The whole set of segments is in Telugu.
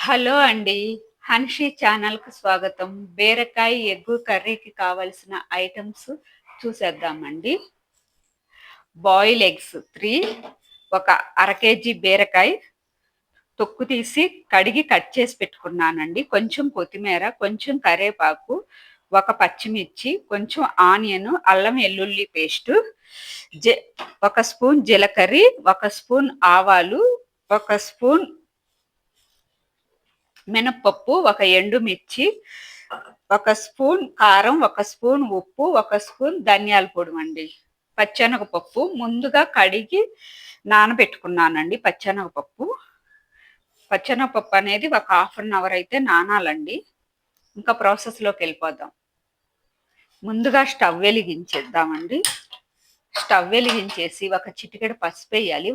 హలో అండి. హన్షి ఛానల్‌కి స్వాగతం. బీరకాయ ఎగ్గు కర్రీకి కావాల్సిన ఐటెమ్స్ చూసేద్దామండి. బాయిల్ ఎగ్స్ 3, ఒక అర కేజీ బీరకాయ తొక్కు తీసి కడిగి కట్ చేసి పెట్టుకున్నానండి. కొంచెం కొత్తిమీర, కొంచెం కరివేపాకు, ఒక పచ్చిమిర్చి, కొంచెం ఆనియన్, అల్లం వెల్లుల్లి పేస్టు, జె ఒక స్పూన్ జీలకర్ర, ఒక స్పూన్ ఆవాలు, ఒక స్పూన్ మినపప్పు, ఒక ఎండుమిర్చి, ఒక స్పూన్ కారం, ఒక స్పూన్ ఉప్పు, ఒక స్పూన్ ధనియాల పొడి అండి. పచ్చెనగపప్పు ముందుగా కడిగి నానబెట్టుకున్నానండి. పచ్చెనగపప్పు అనేది ఒక హాఫ్ అన్ అవర్ అయితే నానాలండి. ఇంకా ప్రాసెస్లోకి వెళ్ళిపోదాం. ముందుగా స్టవ్ వెలిగించేద్దామండి. స్టవ్ వెలిగించేసి ఒక చిటికెడు పసుపు వేయాలి.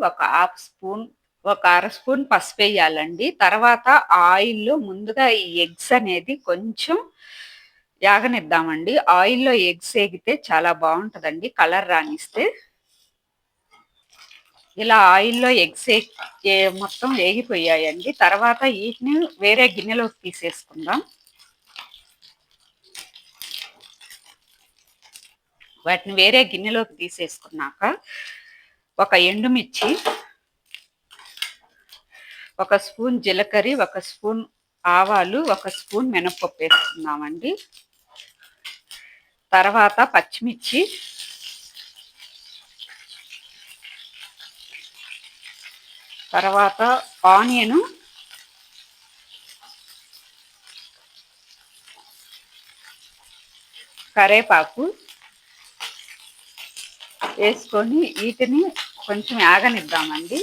ఒక అర స్పూన్ పసుపు వేయాలండి. తర్వాత ఆయిల్లో ముందుగా ఈ ఎగ్స్ అనేది కొంచెం యాగనిద్దామండి. ఆయిల్లో ఎగ్స్ వేగితే చాలా బాగుంటుందండి, కలర్ రానిస్తే. ఇలా ఆయిల్లో ఎగ్స్ మొత్తం వేగిపోయాయండి. తర్వాత వీటిని వేరే గిన్నెలోకి తీసేసుకుందాం. వాటిని వేరే గిన్నెలోకి తీసేసుకున్నాక ఒక ఎండుమిర్చి, ఒక స్పూన్ జీలకర్ర, ఒక స్పూన్ ఆవాలు, ఒక స్పూన్ మినపప్పు వేసుకున్నామండి. తర్వాత పచ్చిమిర్చి, తర్వాత ఆనియను, కరేపాకు వేసుకొని వీటిని కొంచెం యాగనిద్దామండి.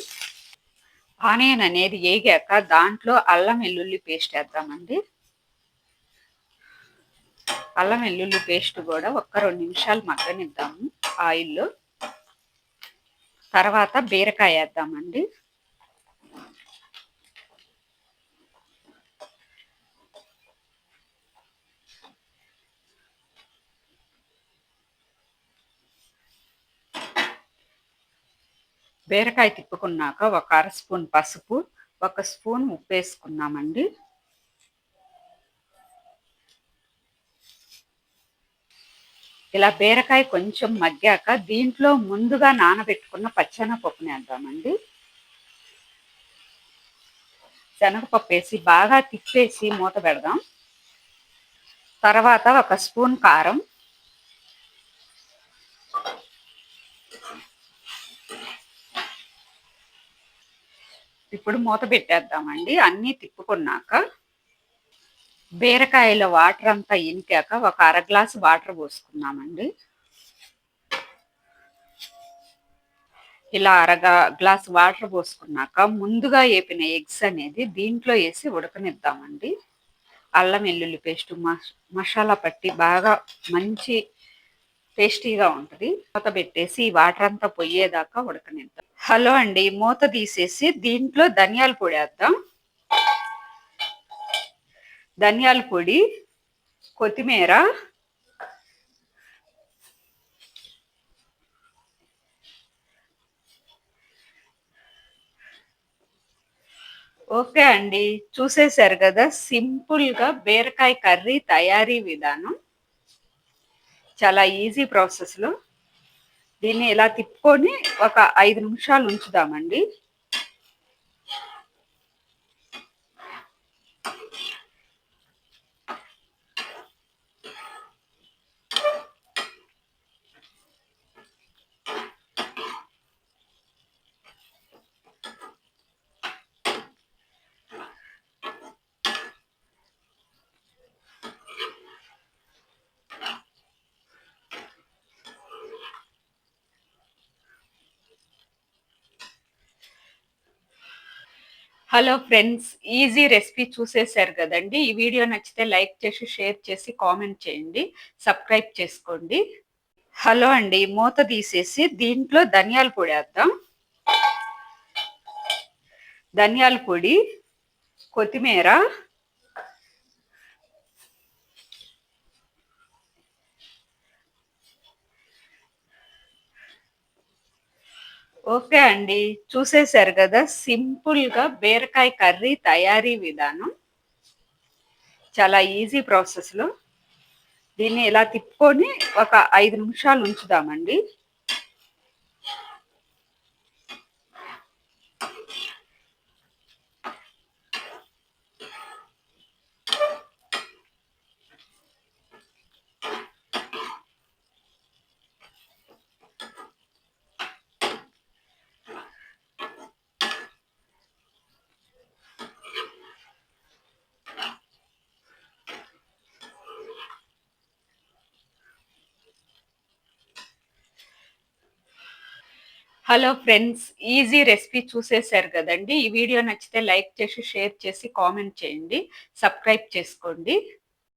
ఆనియన్ అనేది వేగాక దాంట్లో అల్లం వెల్లుల్లి పేస్ట్ వేద్దామండి. అల్లం వెల్లుల్లి పేస్ట్ కూడా ఒక్క 2 నిమిషాలు మగ్గనిద్దాము ఆయిల్లో. తర్వాత బీరకాయ వేద్దామండి. బీరకాయ తిప్పుకున్నాక ఒక అర స్పూన్ పసుపు, ఒక స్పూన్ ఉప్పు వేసుకున్నామండి. ఇలా బీరకాయ కొంచెం మగ్గాక దీంట్లో ముందుగా నానబెట్టుకున్న పచ్చెనగపప్పుని వేద్దామండి. శనగపప్పు వేసి బాగా తిప్పేసి మూత పెడదాం. తర్వాత ఒక స్పూన్ కారం, ఇప్పుడు మూత పెట్టేద్దామండి. అన్నీ తిప్పుకున్నాక బీరకాయల వాటర్ అంతా ఇంకాక ఒక అర గ్లాసు వాటర్ పోసుకున్నామండి. ఇలా గ్లాస్ వాటర్ పోసుకున్నాక ముందుగా వేపిన ఎగ్స్ అనేది దీంట్లో వేసి ఉడకనిద్దామండి. అల్లం వెల్లుల్లి పేస్ట్ మసాలా పట్టి బాగా మంచి టేస్టీగా ఉంటుంది. మూత పెట్టేసి వాటర్ అంతా పోయేదాకా ఉడకనిద్దాం. హలో అండి, మూత తీసేసి దీంట్లో ధనియాల పొడి వేద్దాం. ధనియాల పొడి, కొత్తిమీర, ఓకే అండి, చూసేశారు కదా సింపుల్గా బీరకాయ కర్రీ తయారీ విధానం. చాలా ఈజీ ప్రాసెస్లో దీన్ని ఇలా తిప్పుకొని ఒక 5 నిమిషాలు ఉంచుదామండి. హలో ఫ్రెండ్స్, ఈజీ రెసిపీ చూసేశారు కదండి. ఈ వీడియో నచ్చితే లైక్ చేసి, షేర్ చేసి, కామెంట్ చేయండి, సబ్స్క్రైబ్ చేసుకోండి. హలో అండి, మూత తీసేసి దీంట్లో ధనియాల పొడి వేద్దాం. ధనియాల పొడి, కొత్తిమీర, ఓకే అండి. చూసేశారు గదా! సింపుల్‌గా బీరకాయ కర్రీ తయారీ విధానం. చాలా ఈజీ ప్రాసెస్‌లో. దీన్ని ఇలా తిప్పుకొని ఒక 5 నిమిషాలు ఉంచుదామండి. Hello friends! ఈజీ రెసిపీ చూసేశారు గదండీ! ఈ వీడియో నచ్చితే లైక్ చేసి, షేర్ చేసి, కామెంట్ చేయండి. సబ్స్క్రైబ్ చేసుకోండి.